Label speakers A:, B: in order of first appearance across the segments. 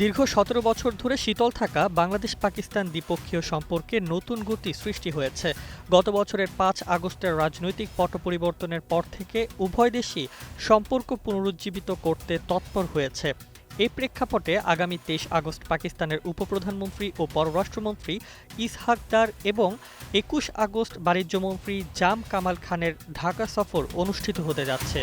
A: দীর্ঘ ১৭ বছর ধরে শীতল থাকা বাংলাদেশ-পাকিস্তান দ্বিপক্ষীয় সম্পর্কে নতুন গতি সৃষ্টি হয়েছে। গত বছরের ৫ আগস্টের রাজনৈতিক পট পরিবর্তনের পর থেকে উভয় দেশই সম্পর্ক পুনরুজ্জীবিত করতে তৎপর হয়েছে। এই প্রেক্ষাপটে আগামী ২৩ আগস্ট পাকিস্তানের উপপ্রধানমন্ত্রী ও পররাষ্ট্রমন্ত্রী ইসহাক দার এবং ২১ আগস্ট বাণিজ্যমন্ত্রী জাম কামাল খানের ঢাকা সফর অনুষ্ঠিত হতে যাচ্ছে।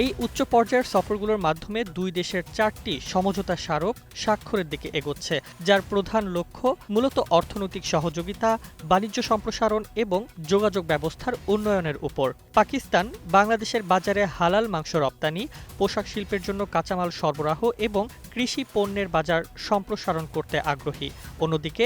A: এই উচ্চ পর্যায়ের সফরগুলোর মাধ্যমে দুই দেশের ৪টি সমঝোতা স্মারক স্বাক্ষরের দিকে এগোচ্ছে, যার প্রধান লক্ষ্য মূলত অর্থনৈতিক সহযোগিতা, বাণিজ্য সম্প্রসারণ এবং যোগাযোগ ব্যবস্থার উন্নয়নের উপর। পাকিস্তান বাংলাদেশের বাজারে হালাল মাংস রপ্তানি, পোশাক শিল্পের জন্য কাঁচামাল সরবরাহ এবং কৃষি পণ্যের বাজার সম্প্রসারণ করতে আগ্রহী। অন্যদিকে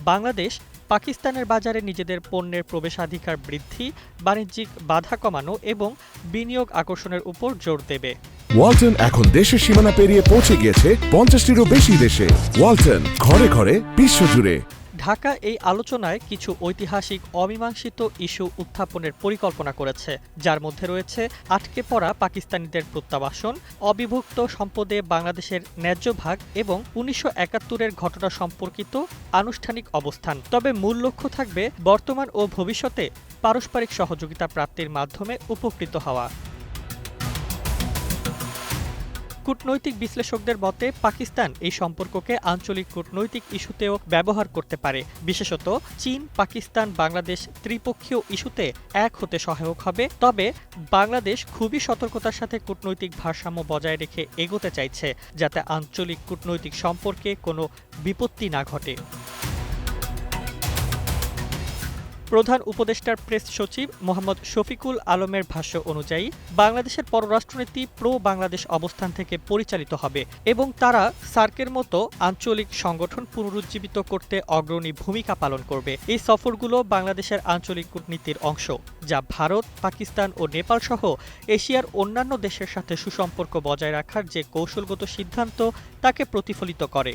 A: বাংলাদেশ পাকিস্তানের বাজারে নিজেদের পণ্যের প্রবেশাধিকার বৃদ্ধি, বাণিজ্যিক বাধা কমানো এবং বিনিয়োগ আকর্ষণের উপর জোর দেবে।
B: ওয়ালটন এখন দেশের সীমানা পেরিয়ে পৌঁছে গিয়েছে ৫০টিরও বেশি দেশে। ওয়ালটন, ঘরে ঘরে বিশ্বজুড়ে।
A: ঢাকা এই আলোচনায় কিছু ঐতিহাসিক অমীমাংসিত ইস্যু উত্থাপনের পরিকল্পনা করেছে, যার মধ্যে রয়েছে আটকে পড়া পাকিস্তানিদের প্রত্যাবাসন, অবিভক্ত সম্পদে বাংলাদেশের ন্যায্য ভাগ এবং ১৯৭১-এর ঘটনা সম্পর্কিত আনুষ্ঠানিক অবস্থান। তবে মূল লক্ষ্য থাকবে বর্তমান ও ভবিষ্যতে পারস্পরিক সহযোগিতা প্রাপ্তির মাধ্যমে উপকৃত হওয়া। কূটনৈতিক বিশ্লেষকদের মতে পাকিস্তান এই সম্পর্ককে আঞ্চলিক কূটনৈতিক ইস্যুতেও ব্যবহার করতে পারে। বিশেষত চীন, পাকিস্তান, বাংলাদেশ ত্রিপক্ষীয় ইস্যুতে এক হতে সহায়ক হবে। তবে বাংলাদেশ খুবই সতর্কতার সাথে কূটনৈতিক ভারসাম্য বজায় রেখে এগোতে চাইছে, যাতে আঞ্চলিক কূটনৈতিক সম্পর্কে কোনো বিপত্তি না ঘটে। প্রধান উপদেষ্টার প্রেস সচিব মোহাম্মদ শফিকুল আলমের ভাষ্য অনুযায়ী বাংলাদেশের পররাষ্ট্রনীতি প্রো বাংলাদেশ অবস্থান থেকে পরিচালিত হবে এবং তারা সার্কের মতো আঞ্চলিক সংগঠন পুনরুজ্জীবিত করতে অগ্রণী ভূমিকা পালন করবে। এই সফরগুলো বাংলাদেশের আঞ্চলিক কূটনীতির অংশ, যা ভারত, পাকিস্তান ও নেপাল সহ এশিয়ার অন্যান্য দেশের সাথে সুসম্পর্ক বজায় রাখার যে কৌশলগত সিদ্ধান্ত তাকে প্রতিফলিত করে।